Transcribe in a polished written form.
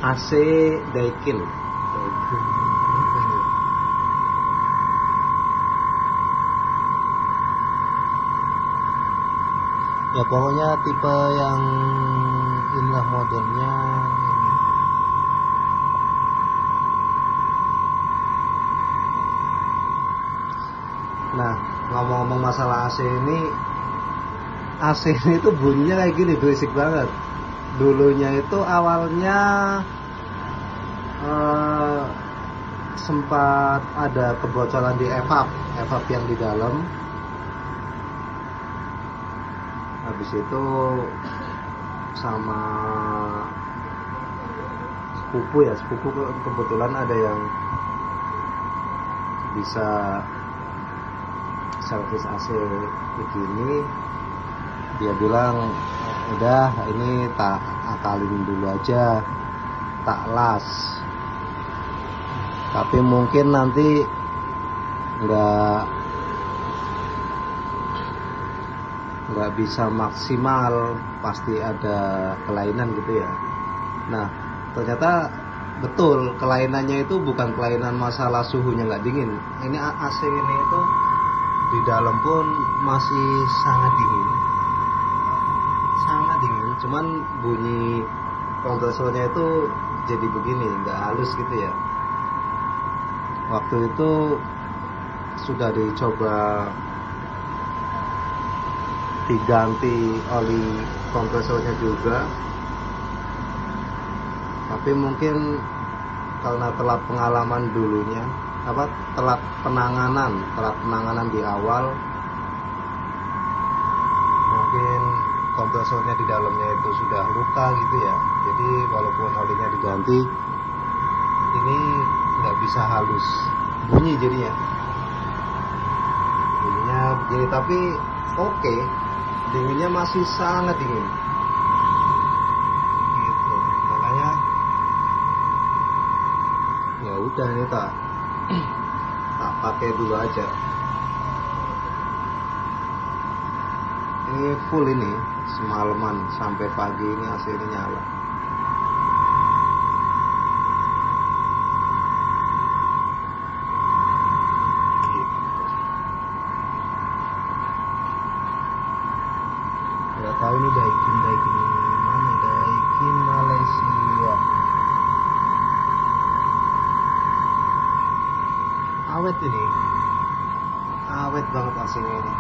AC Daikin. Ya pokoknya tipe yang inilah modelnya ini. Nah, ngomong-ngomong masalah AC ini tuh bunyinya kayak gini, berisik banget. Dulunya itu awalnya sempat ada kebocoran di evap yang di dalam. Habis itu sama sepupu kebetulan ada yang bisa servis AC begini. Dia bilang udah ini tak akalin dulu aja, tak las, tapi mungkin nanti nggak bisa maksimal, pasti ada kelainan gitu ya. Nah ternyata betul, kelainannya itu bukan kelainan masalah suhunya nggak dingin. Ini AC ini itu di dalam pun masih sangat dingin, cuman bunyi kompresornya itu jadi begini, nggak halus gitu ya. Waktu itu sudah dicoba diganti oli kompresornya juga, tapi mungkin karena telat pengalaman dulunya, telat penanganan di awal, mungkin kompresornya di dalamnya itu sudah luka gitu ya. Jadi walaupun olinya diganti, ini nggak bisa halus bunyi jadinya. Bunyinya begini, tapi oke, dinginnya masih sangat dingin. Gitu. Makanya ya udah, ini tak pakai dulu aja. Ini full, ini semalaman sampai pagi ini AC ini nyala. Nggak tahu ini Daikin mana, Daikin Malaysia. Awet banget AC ini.